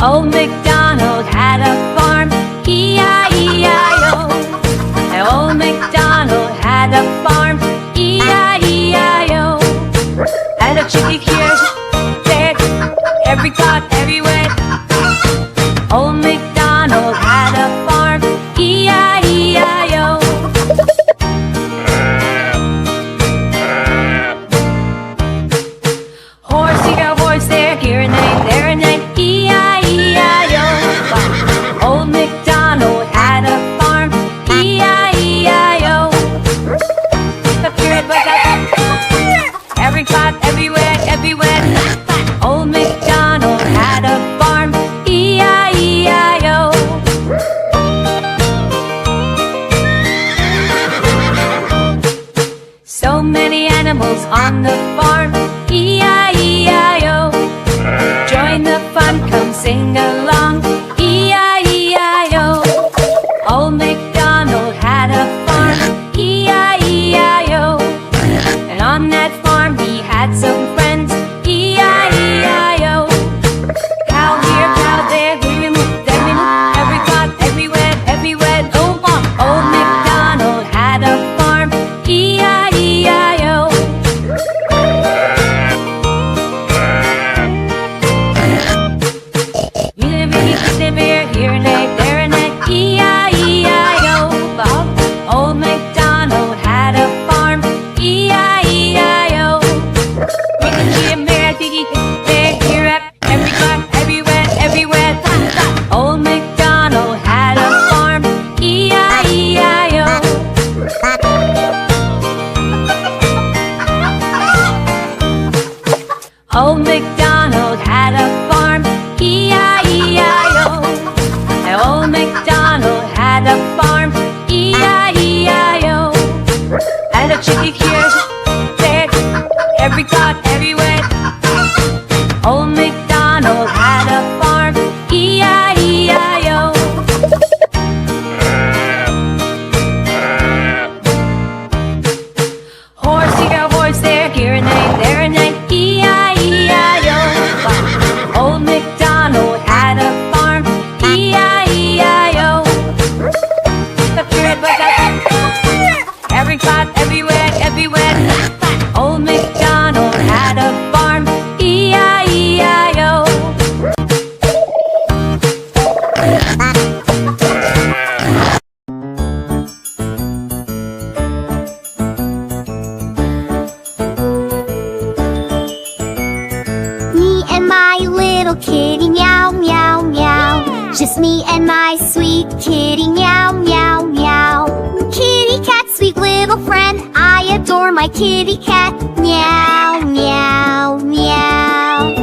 Old MacDonald had a farm, E-I-E-I-O. Old MacDonald had a farm, E-I-E-I-O. And a chicken here, there, every cot, everywhere. Old MacDonald had a farm, E-I-E-I-O. Horse, you got horse there, here a name, there a name, E-I-E-I-O. Old MacDonald had a farm, E-I-E-I-O. Every pot, everywhere, everywhere. Old MacDonald had a farm, E-I-E-I-O. So many animals on the farm, E-I-E-I-O. Join the fun, come sing along, E-I-E-I-O. Old MacDonald had a farm, E-I-E-I-O. And on that farm he had some friends, E-I-E-I-O. Cow here, cow there, we move, then we move, every pot, everywhere, everywhere. Oh, Old MacDonald had a farm, E-I-E-I-O. You live here and there and E-I-E-I-O. Old MacDonald had a farm, E-I-E-I-O. Here, every part, everywhere, everywhere. Old MacDonald had a farm, E-I-E-I-O. Old MacDonald had a farm, E-I-E-I-O. Old MacDonald had a farm, E-I-E-I-O. And a chicken here, there, every cot, everywhere. Old MacDonald had a farm, E-I-E-I-O. Horse, you got horse there, here a name, there a name, E-I-E-I-O. Old MacDonald had a farm, E-I-E-I-O. Every pot, everywhere, everywhere. Old MacDonald had a farm, E-I-E-I-O. Me and my little kitty, meow, meow, meow. Just me and my sweet kitty, meow, meow, meow. Kitty cat, sweet little friend, I adore my kitty cat, meow, meow, meow.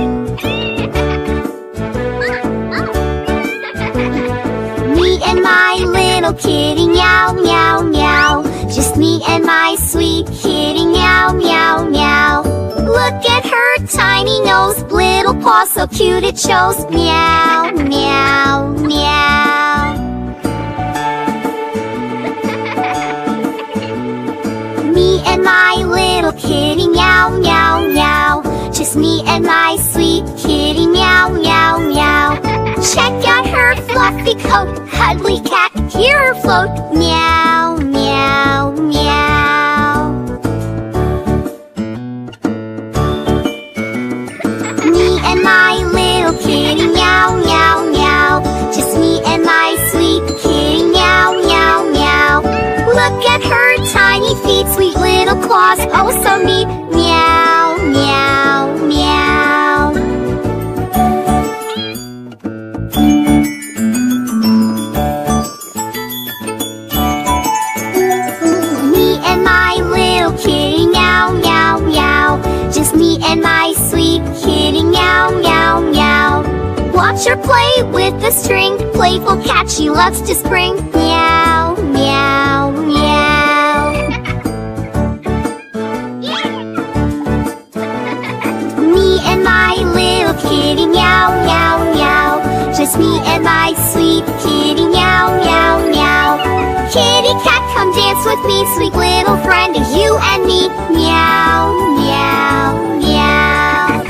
Me and my little kitty, meow, meow, meow. Just me and my sweet kitty, meow, meow, meow. Look at her tiny nose, little paw so cute it shows, meow, meow, meow. Me and my little kitty, meow, meow, meow. Just me and my sweet kitty, meow, meow, meow. Check out her fluffy coat, cuddly cat, hear her float, meow, meow, meow. Me and my little kitty, meow, meow, meow. Just me and my sweet kitty, meow, meow, meow. Look at her tiny feet, sweet little claws, oh so neat, meow, meow, meow. Me and my little kitty, meow, meow, meow. Just me and my sweet kitty, meow, meow, meow. Watch her play with the string, playful cat, she loves to spring, meow, meow, meow. Me and my little kitty, meow, meow, meow. Just me and my sweet kitty, meow, meow, meow. Kitty cat, come dance with me, sweet little friend, you and me, meow, meow, meow.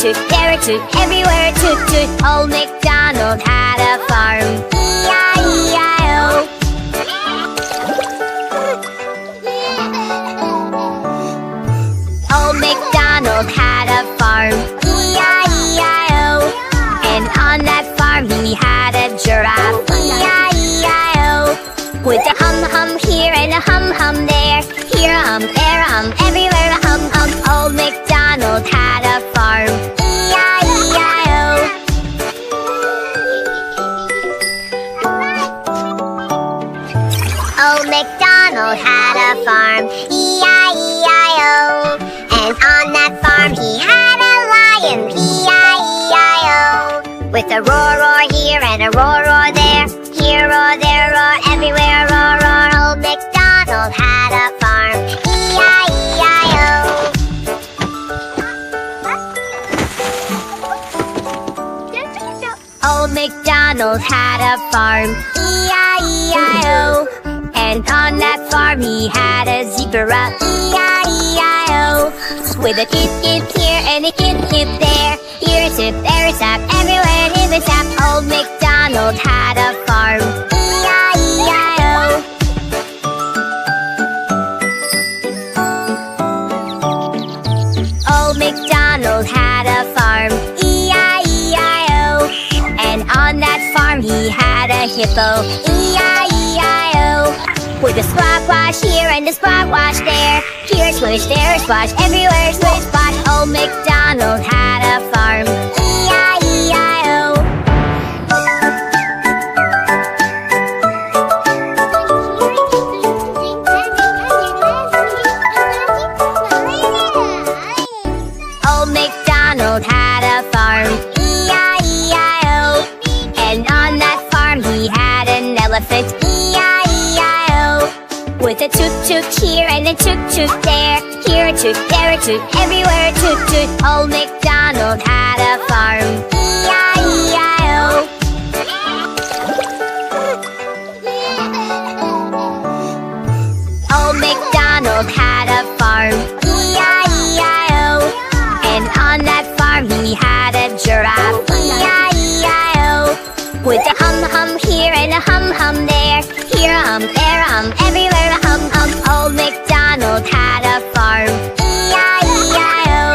toot, there a toot, everywhere toot toot. Old MacDonald had a farm, E-I-E-I-O. Old MacDonald had a farm, E-I-E-I-O. And on that farm he had a giraffe, E-I-E-I-O. With a hum-hum here and a hum-hum there, here a hum, there a hum, everywhere a hum-hum. Old MacDonald had a farm, E-I-E-I-O. Old MacDonald had a farm, E-I-E-I-O. And on that farm he had a lion, E-I-E-I-O. With a roar, roar here and a roar, roar there, here roar, there roar, everywhere roar, roar. Old MacDonald had a farm, E-I-E-I-O. Old MacDonald had a farm, E-I-E-I-O. And on that farm he had a zebra, E-I-E-I-O. With a kip here and a kip there, here a tip, there a tap, everywhere in the tap. Old MacDonald had a farm, E-I-E-I-O. Old MacDonald had a farm, E-I-E-I-O. And on that farm he had a hippo, E-I-E-I-O. With a squash here and a squash there, here swish, there splash, everywhere swish splash. Old MacDonald had a farm, E-I-E-I-O. Old MacDonald had a farm, E-I-E-I-O. And on that farm he had an elephant, E-I-E-I-O. With a toot toot here and a toot toot there, here a toot, there a toot, everywhere a toot toot. Old MacDonald had a farm, E-I-E-I-O. Old MacDonald had a farm, E-I-E-I-O. And on that farm he had a giraffe, E-I-E-I-O. With a hum-hum here and a hum-hum there, here a hum, there a hum, everywhere a hum-hum. Old MacDonald had a farm, E-I-E-I-O.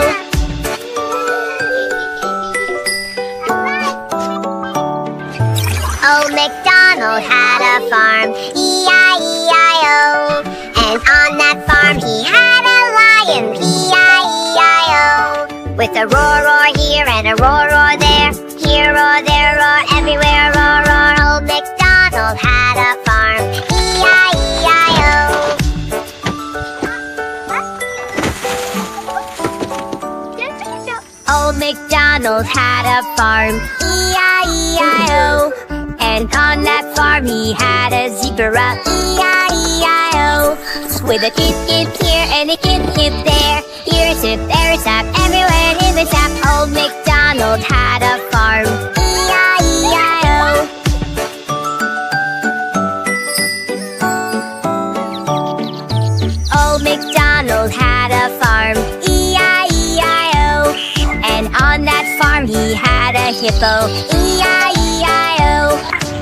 Old MacDonald had a farm, E-I-E-I-O. And on that farm he had a lion, E-I-E-I-O. With a roar, roar here and a roar, roar there, here roar, there roar, everywhere roar, roar. Old MacDonald had a farm, E-I-E-I-O. Old MacDonald had a farm, E-I-E-I-O. And on that farm he had a zebra, E-I-E-I-O. With a kip here and a kip there, here a tip, there a tap, everywhere in the tap. Old MacDonald had a farm, E-I-E-I-O. Old MacDonald had a farm, E-I-E-I-O. And on that farm he had a hippo, E-I-E-I-O.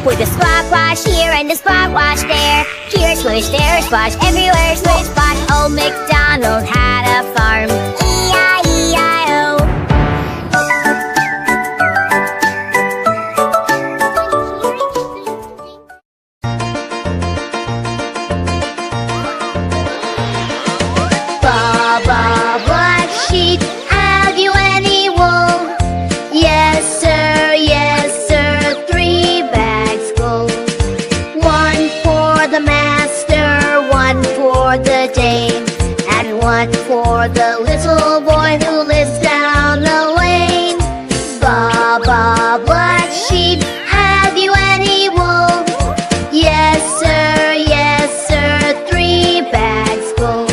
With a squash here and a squash there, here swish, there splash, everywhere swish splash. Old MacDonald had a farm, E-I-E-I-O. Baba, black sheep, have you any wool? Yes, sir, 3 bags full. 1 for the master, 1 for the dame, and 1 for the little boy who lives down the lane. Baba, black sheep, have you any wool? Yes, sir, 3 bags full.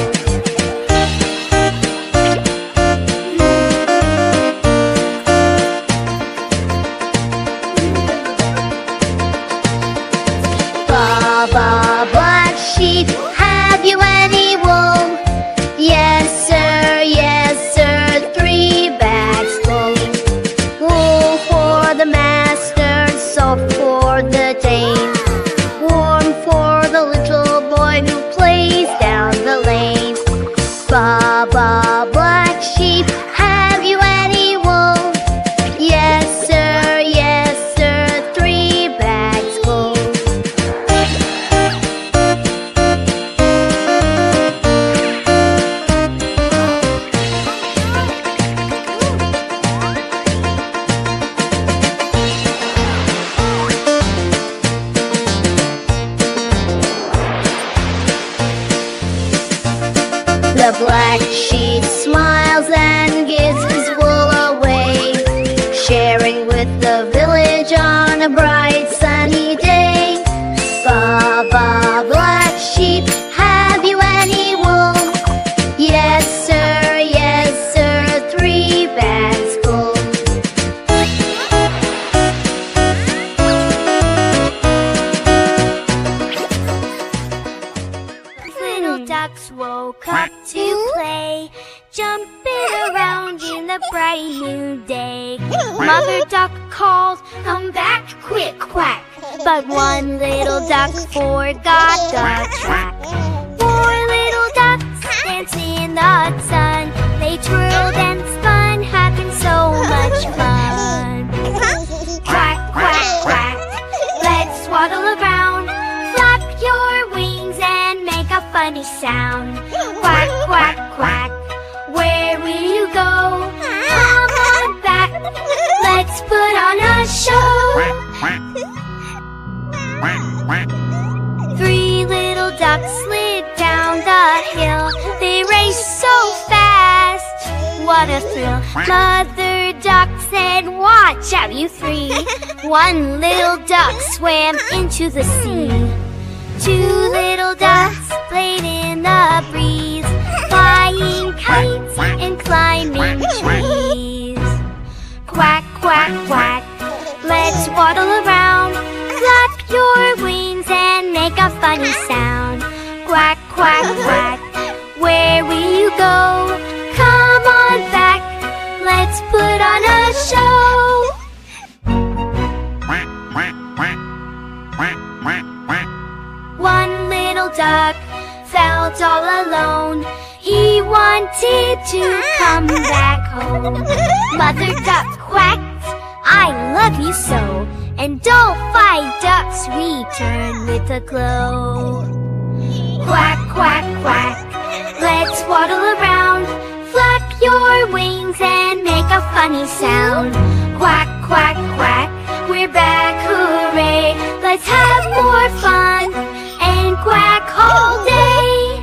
Baba, black sheep, have you any wool? Yes, sir, 3 bags full. The black sheep smiles and gives his wool away, sharing with the village on a bright sunny day. Ba ba, black sheep, have you any wool? Yes sir, 3 bags full. Little ducks woke up to play, jumping around in the bright new day. Mother duck called, "Come back, quick, quack!" But one little duck forgot the track. 4 little ducks danced in the sun. They twirled and spun, having so much fun. Quack, quack, quack, let's waddle around. Flap your wings and make a funny sound. Quack, quack, quack, where will you go? Come on back, let's put on a show. 3 little ducks slid down the hill. They raced so fast, what a thrill. Mother duck said, "Watch out, you 3." 1 little duck swam into the sea. 2 little ducks played in the breeze, flying kites and climbing trees. Quack, quack, quack, let's waddle around. Flap your wings and make a funny sound. Quack, quack, quack, where will you go? Come on back, let's put on a show. One little duck felt all alone. He wanted to come back home. Mother duck quacked, "I love you so." And all 5 ducks return with a glow. Quack, quack, quack, let's waddle around. Flap your wings and make a funny sound. Quack, quack, quack, we're back, hooray! Let's have more fun and quack all day.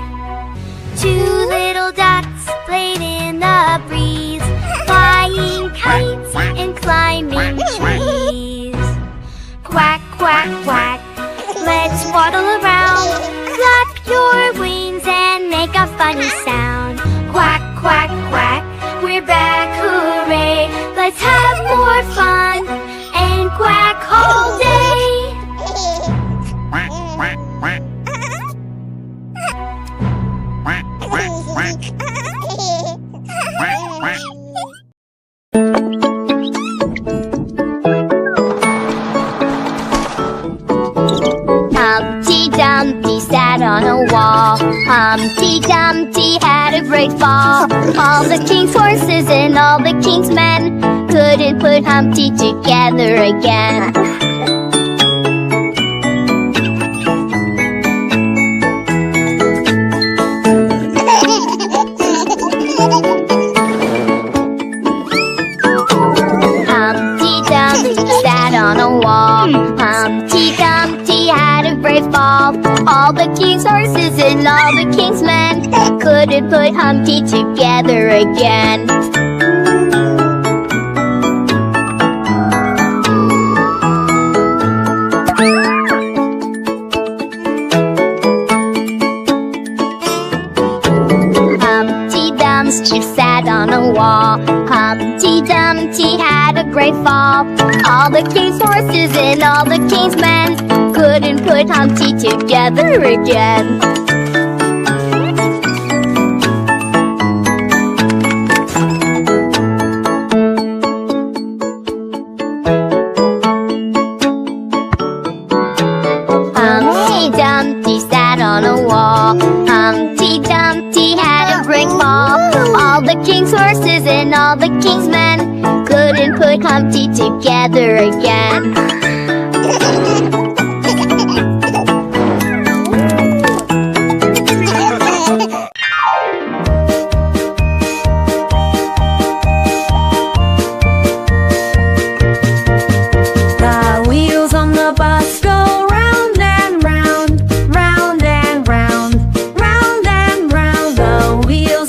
2 little ducks played in the breeze, flying kites and climbing trees. Quack, quack, quack, let's waddle around. Flap your wings and make a funny sound. Quack, quack, quack, we're back, hooray! Let's have more fun and quack all day. Humpty Dumpty sat on a wall. Humpty Dumpty had a great fall. All the king's horses and all the king's men couldn't put Humpty together again. Humpty Dumpty sat on a wall. Humpty Dumpty had a brave fall. All the king's horses and all the king's men couldn't put Humpty together again. Humpty Dumpty sat on a wall. Humpty Dumpty had a great fall. All the king's horses and all the king's men couldn't put Humpty together again. Humpty Dumpty sat on a wall. Humpty Dumpty had a great fall. All the king's horses and all the king's men couldn't put Humpty together again. The wheels on the bus go round and round, round and round, round and round. The wheels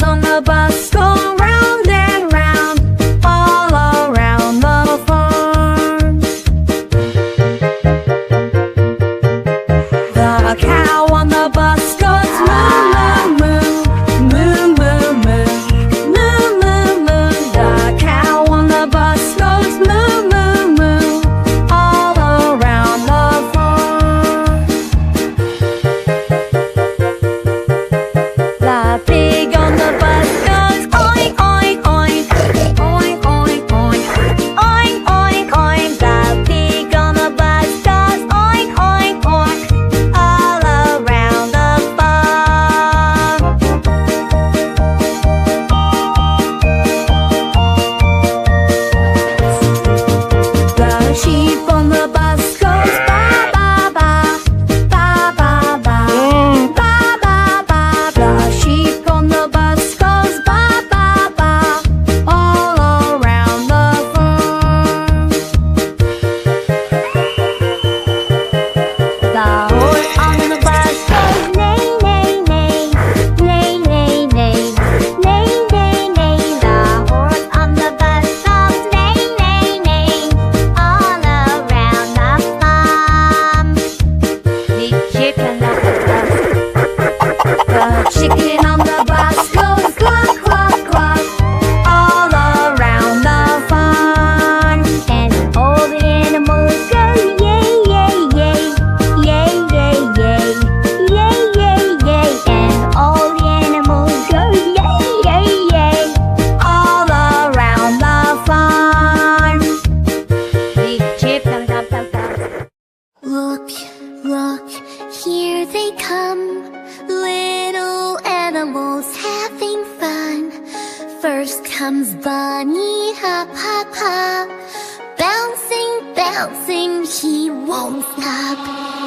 bouncing, he won't stop.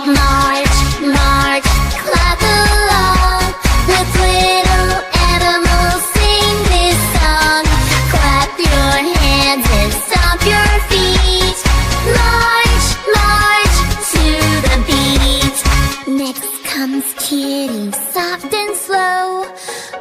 March, march, clap along. Let's little animals sing this song. Clap your hands and stomp your feet. March, march to the beat. Next comes Kitty, soft and slow,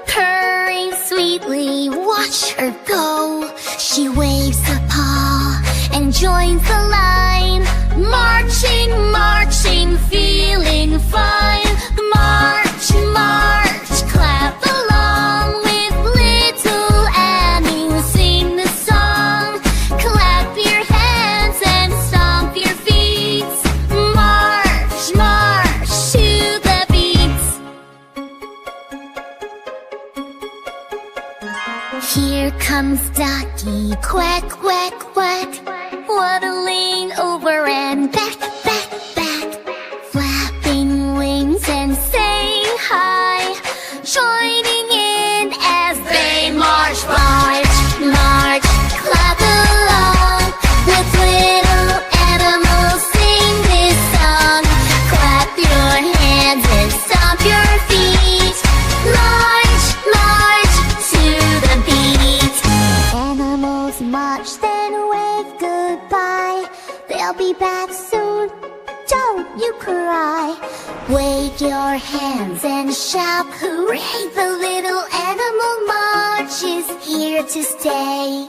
purring sweetly, watch her go. She waves a paw and joins the line. Marching, marching, feeling fine. March, march, clap along with little Annie. Sing the song. Clap your hands and stomp your feet. March, march to the beat. Here comes Ducky, quack, quack, quack, waddling over and back, back, back, flapping wings and saying hi, joining in as they march. March, march, clap along. Let's little animals sing this song. Clap your hands and stomp your feet. March, march to the beat. Animals march, then wave goodbye. They'll be back soon, don't you cry. Wave your hands and shout hooray. The little animal march is here to stay.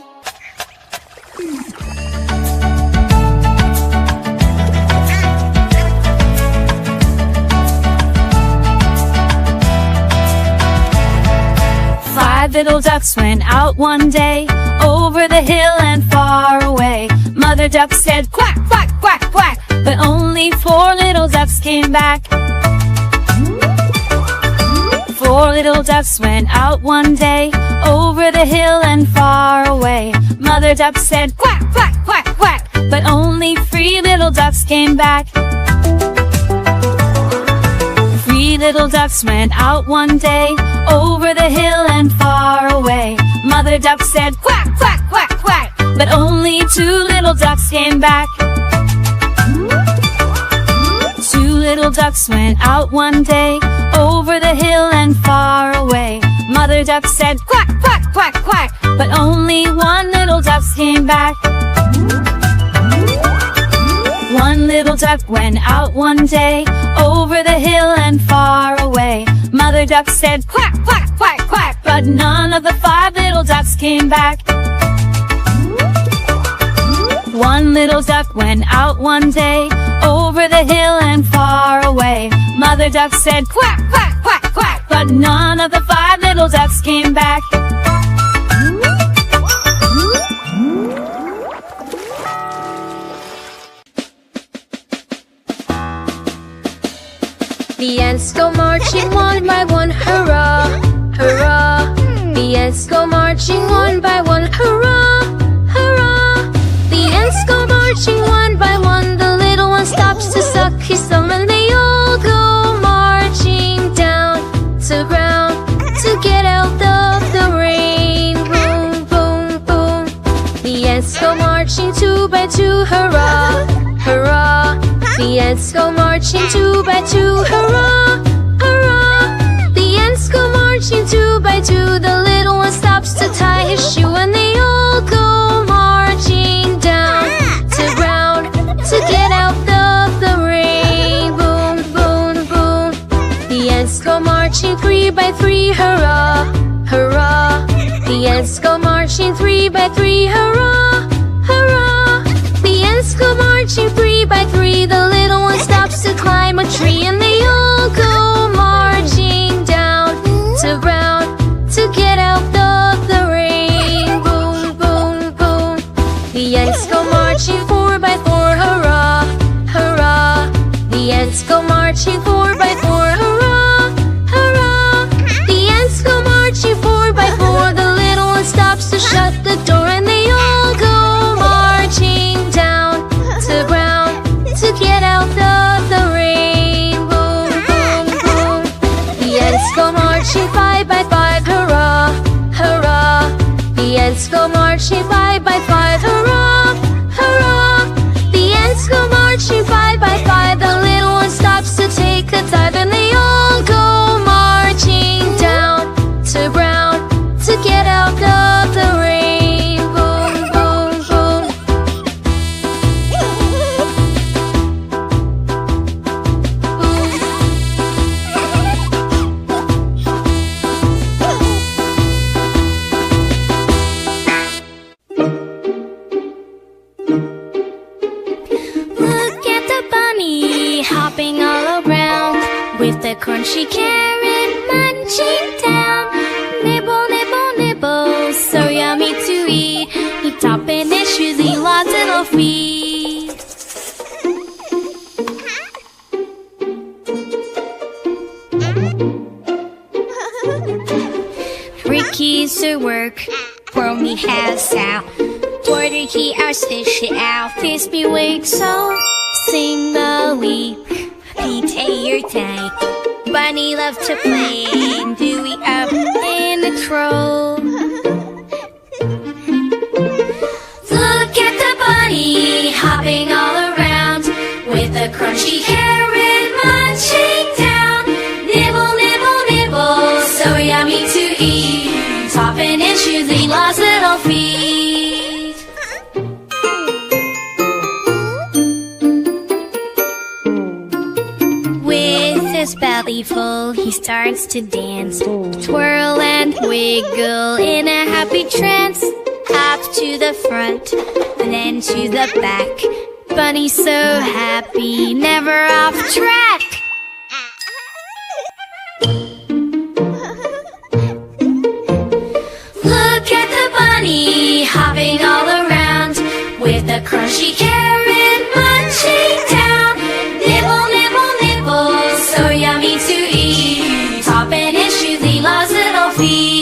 Five little ducks went out one day, over the hill and far away. Mother duck said quack, quack, quack, quack, but only four little ducks came back. Four little ducks went out one day, over the hill and far away. Mother duck said quack, quack, quack, quack, but only three little ducks came back. Three little ducks went out one day, over the hill and far away. Mother duck said quack, quack, quack, quack, but only two little ducks came back. Two little ducks went out one day, over the hill and far away. Mother duck said quack, quack, quack, quack, but only one little duck came back. One little duck went out one day, over the hill and far away. Mother duck said quack, quack, quack, quack, but none of the five little ducks came back. One little duck went out one day, over the hill and far away. Mother duck said quack, quack, quack, quack, but none of the five little ducks came back. The ants go marching one by one, hurrah, hurrah. The ants go marching one by one, hurrah, hurrah. The ants go marching one by one. The little one stops to suck his thumb, and they all go marching down to ground to get out of the rain. Boom, boom, boom. The ants go marching two by two, hurrah, hurrah. The ants go marching two by two, hurrah, hurrah. The ants go marching two by two. The little one stops to tie his shoe, and they all go marching down to ground to get out of the rain. Boom, boom, boom. The ants go marching three by three, hurrah, hurrah. The ants go marching three by three, hurrah, hurrah. The ants go marching three by three. The little one stops to climb a tree, and they all go marching down to ground to get out of the rain. Boom, boom, boom. The ants go marching four by four, hurrah, hurrah. The ants go marching four by four, hurrah, hurrah. The ants go marching four by four. The little one stops to shut the door, and they all go marching down to ground a crunchy carrot munching down. Nibble, nibble, nibble, so yummy to eat. You top and issue the lots little feet. Ricky's to work, Brony has out. Porter he hours fish it out. Fish me wake so sing the leap. Pete your day. Bunny love to play. Dewey up in the crow. Look at the bunny hopping all around with a crunchy carrot munching down. Nibble, nibble, nibble, so yummy to eat. Topping and choosing lots little feet. With his belly full, he starts to dance. Twirl and wiggle in a happy trance. Up to the front, then to the back. Bunny's so happy, never off track. Look at the bunny hopping all around with a crunchy carrot munching down. Nibble, nibble, nibble, so yummy to eat. Topping and choosing lots little feet.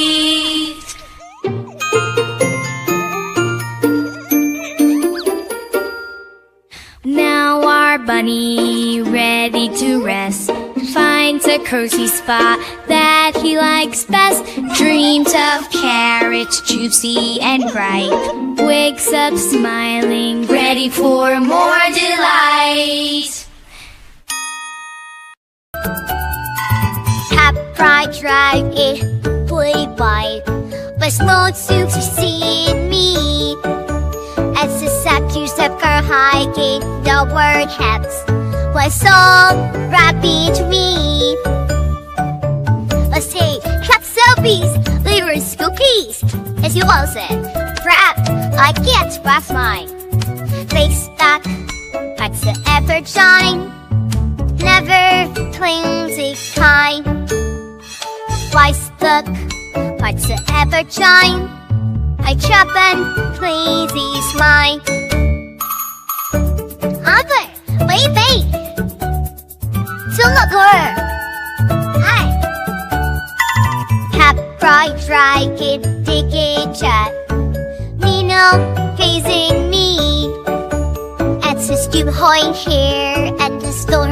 Now our bunny ready to rest finds a cozy spot that he likes best. Dreams of carrots, juicy and ripe. Wakes up smiling, ready for more delight. Have pride, drive it, play by. But slow to see me. As the satyrs of car hiking, the word hats was all rapid to me. Let's say, tracks of bees, livers, cookies. As you all said, perhaps I can't pass mine. Face back, hearts that ever shine, never flimsy kind. Why stuck, hearts that ever shine, I chop and please ease mine. Other, wait, still not her. Hi. Cap, cry, dry, kid, dig it, chat. Nino, facing me. At the stupid hoing here, at the store,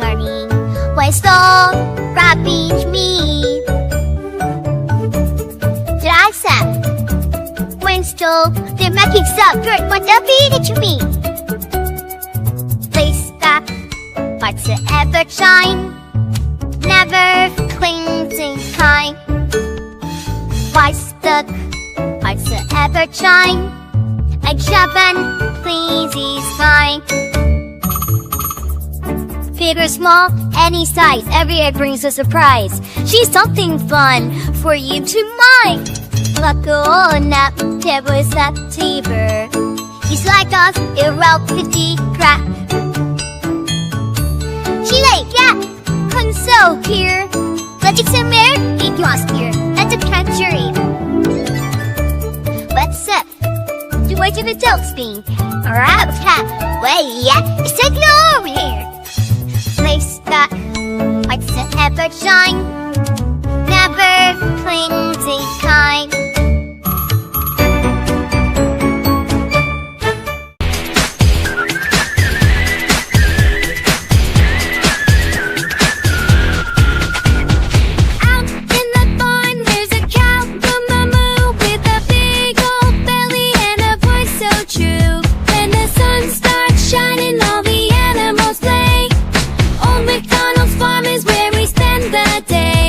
learning. Why stop, rapping me? Did I say? Still, they're making some good what they're beating to me. Face back, hearts that ever shine, never cleansing kind. Why stuck, hearts that ever shine, I chop and please is mine. Big or small, any size, every egg brings a surprise. She's something fun for you to mind. Up, table that tiber. He's like us, around 50 crap. She like cat, console here. Magic some air, it was here. That's a country. What's up? Do I do the dog spin? Alright, cat. Wait, yeah, it's taking over here. Place that, lights that ever shine. Never flimsy kind. Farm is where we spend the day.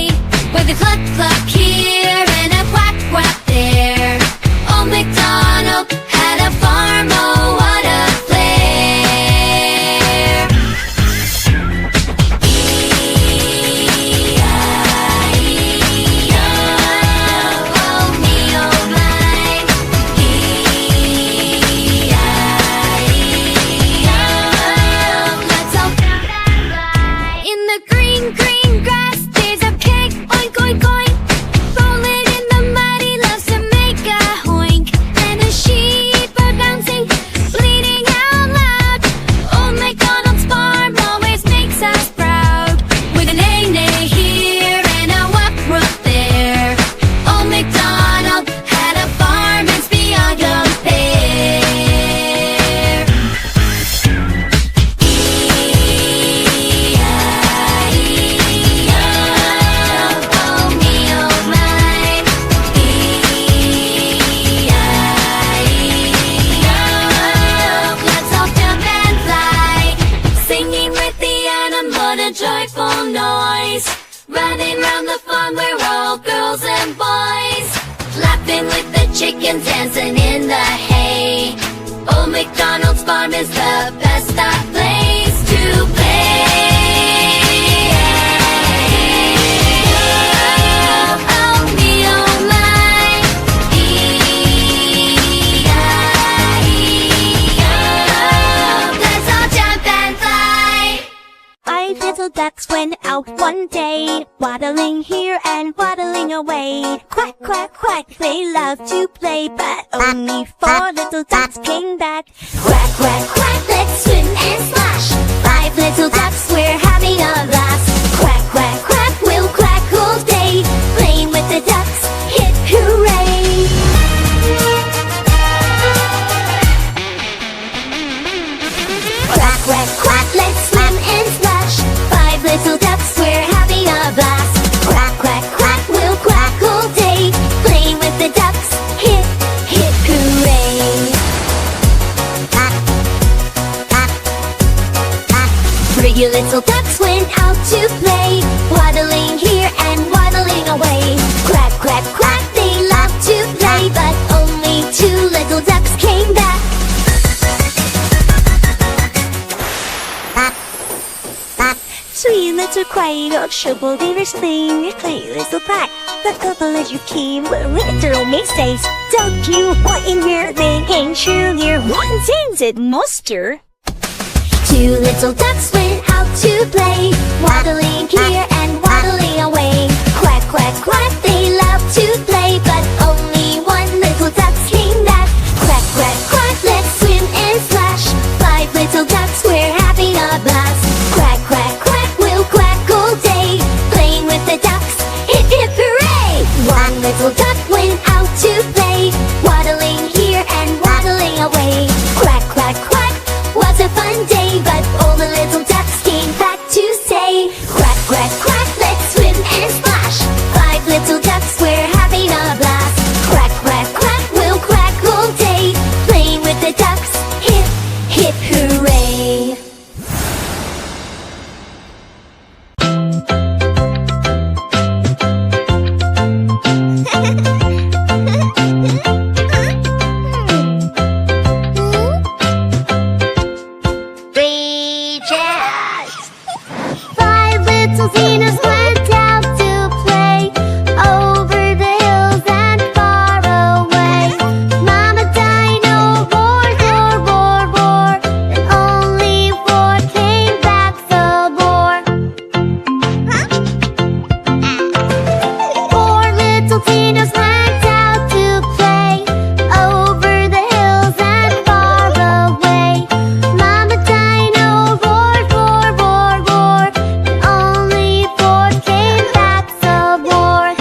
chickens dancing in the hay. Old MacDonald's farm is the best place to play. Oh me, oh my, E-I-E-O. Let's all jump and fly. 5 little ducks went out one day, waddling here and waddling away. Quack, quack, quack, they love to play, but only 4 little ducks came back. Quack, quack, quack, let's swim and splash. 5 little ducks, we're having a blast. Quack, quack, quack, we'll quack all day, playing with the ducks, hip hooray! Quack, quack, quack, let's swim and splash. 5 little ducks, we're having a blast. Quack, quack, quack, we'll quack all day, playing with the ducks, hip, hip hooray! 3 little ducks went out to play, waddling here and waddling away. Quack, quack, quack, they love to play, but only 2 little ducks came back. 3 little quails shuffled in their sling. 3 little black, the couple as you came. Little mistakes, don't you want in your thing? Ain't sure you're wanting it, monster. 2 little ducks went out to play, waddling here and waddling away. Quack, quack, quack, they love to play, but only 1 little duck came back. Quack, quack, quack, let's swim and splash. 5 little ducks, we're having a blast. Quack, quack, quack, we'll quack all day, playing with the ducks, hip, hip, hooray! 1 little duck went out to play, waddling here and waddling away. Quack, quack, quack, was a fun day, but all the little ducks came back to say, quack, quack, quack, let's swim and splash. 5 little ducks, we're having a blast. Quack, quack, quack, we'll quack all day, playing with the ducks, hip, hip, hooray! Three cheers! 5 little Zenas went out to play, over the hills and far away. Mama Dino roared, roar, roar, roar, and only 4 came back the more. 4 little Zenas went out to play, over the hills and far away. Mama Dino roared, roar, roar, roar, and only 4 came back some more.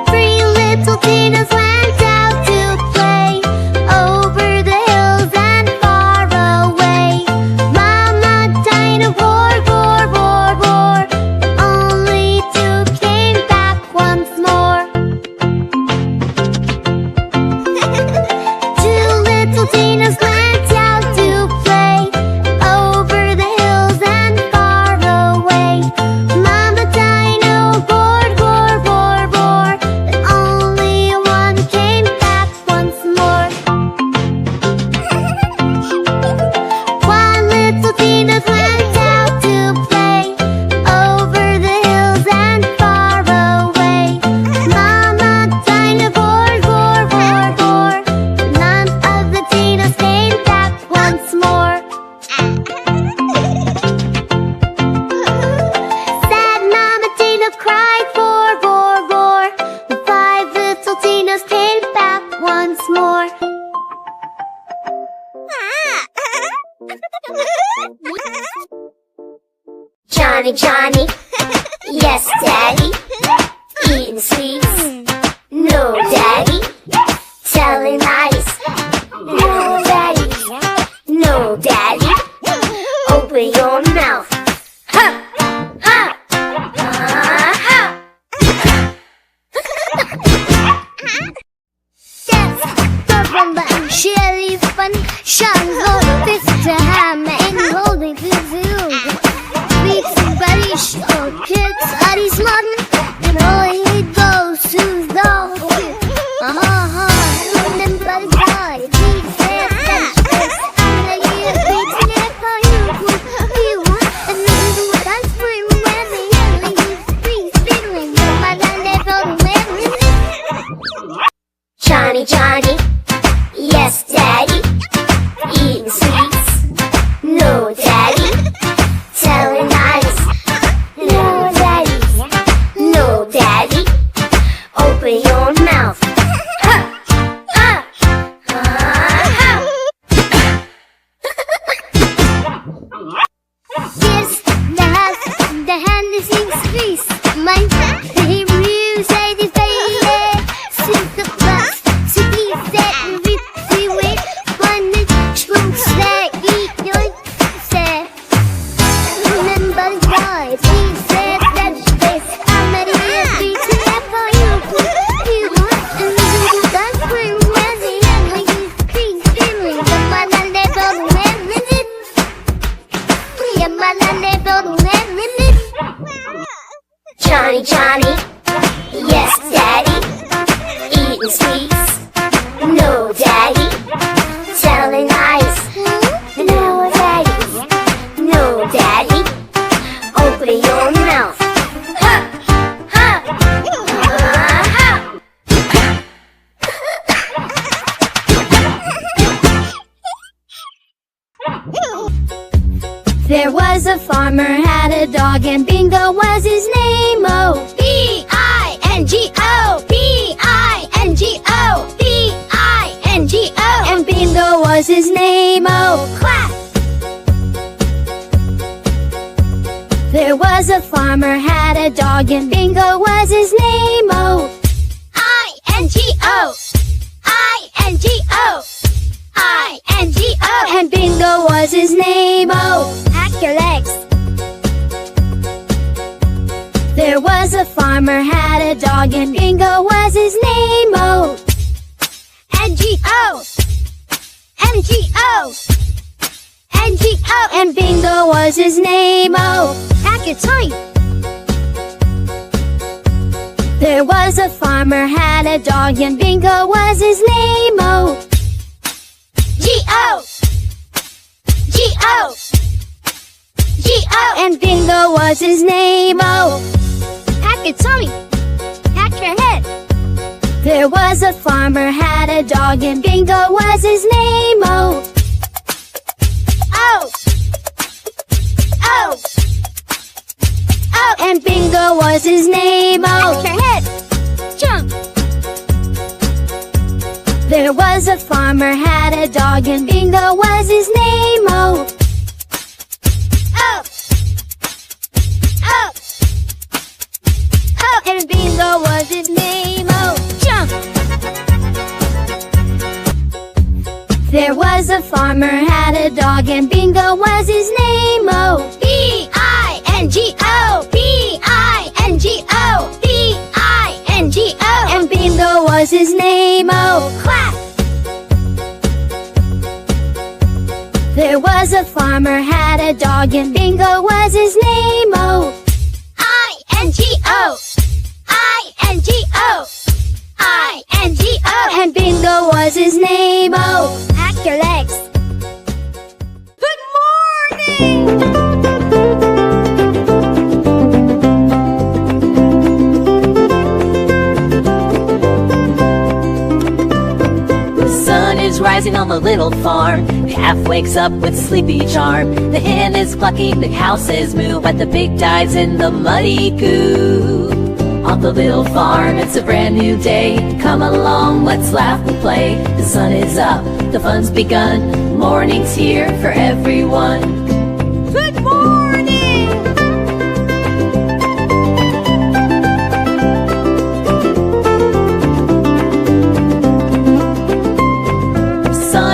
3 little Tinas went out to play, over the hills and far away. Mama Dino roared, roar, roar, roar, and only 2 came back once more. 2 little Tinas went out to play, over the hills and far away. Mama Dino roared, roar, roar, roar, and only 1 came back once more. 1 little Tinas went out to play, over the hills and far away. Mama Dino roared, roar, roar, roar, but none of the Tinas came back once more. Sad Mama Tina cried, roar, roar, roar, and 5 little Tinas came back once more. Johnny, Johnny, yes, Daddy, eating sweets, no, Daddy, telling lies, no, Daddy, no, Daddy, open your mouth, ha, ha, ha. Dance, purple button, shelly fun, shine, hold, fist to hammer, and holding to zoo. Weeks and buddies, kids, are these modern, and only goes to the There was a farmer had a dog, and Bingo was his name. Oh, B-I-N-G-O, B-I-N-G-O, B-I-N-G-O. And Bingo was his name. Oh, clap! There was a farmer had a dog, and Bingo was his name. Oh, I-N-G-O, I-N-G-O, I-N-G-O. And Bingo was his name. Oh, pack your legs. There was a farmer had a dog, and Bingo was his name. Oh, N-G-O, N-G-O, N-G-O. And Bingo was his name. Oh, pack your tongue. There was a farmer had a dog, and Bingo was his name. Oh, G-O, G-O, G-O. And Bingo was his name. Oh, pack your tummy, pack your head. There was a farmer had a dog, and Bingo was his name. Oh, oh, oh, oh. And Bingo was his name. Oh, pack your head, jump. There was a farmer had a dog, and Bingo was his name. Oh, oh, oh, oh. And Bingo was his name. Oh, jump. There was a farmer had a dog, and Bingo was his name. Oh, B-I-N-G-O, B-I-N-G-O, B-I-N-G-O. And Bingo was his name. Oh, clap! There was a farmer had a dog, and Bingo was his name. Oh, I-N-G-O, I-N-G-O, I-N-G-O. And Bingo was his name. Oh, pack your legs. Good morning! Rising on the little farm, the calf wakes up with sleepy charm. The hen is clucking, the cow says moo, but the pig dies in the muddy goo. On the little farm, it's a brand new day. Come along, let's laugh and play. The sun is up, the fun's begun. Morning's here for everyone. Good morning!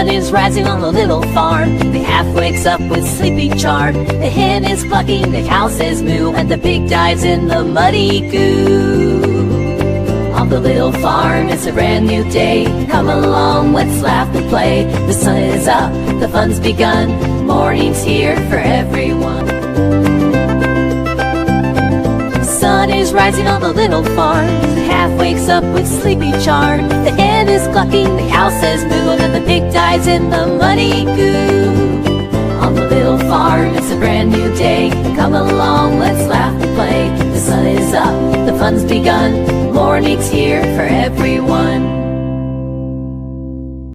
Is rising on the little farm. The calf wakes up with sleepy charm. The hen is clucking, the cow says moo, and the pig dies in the muddy goo. On the little farm, it's a brand new day. Come along, let's laugh and play. The sun is up, the fun's begun. Morning's here for everyone. Sun is rising on the little farm. The calf wakes up with sleepy charm. The hen is clucking, the cow says moo, and the pig dies in the muddy goo. On the little farm, it's a brand new day. Come along, let's laugh and play. The sun is up, the fun's begun. Morning's here for everyone.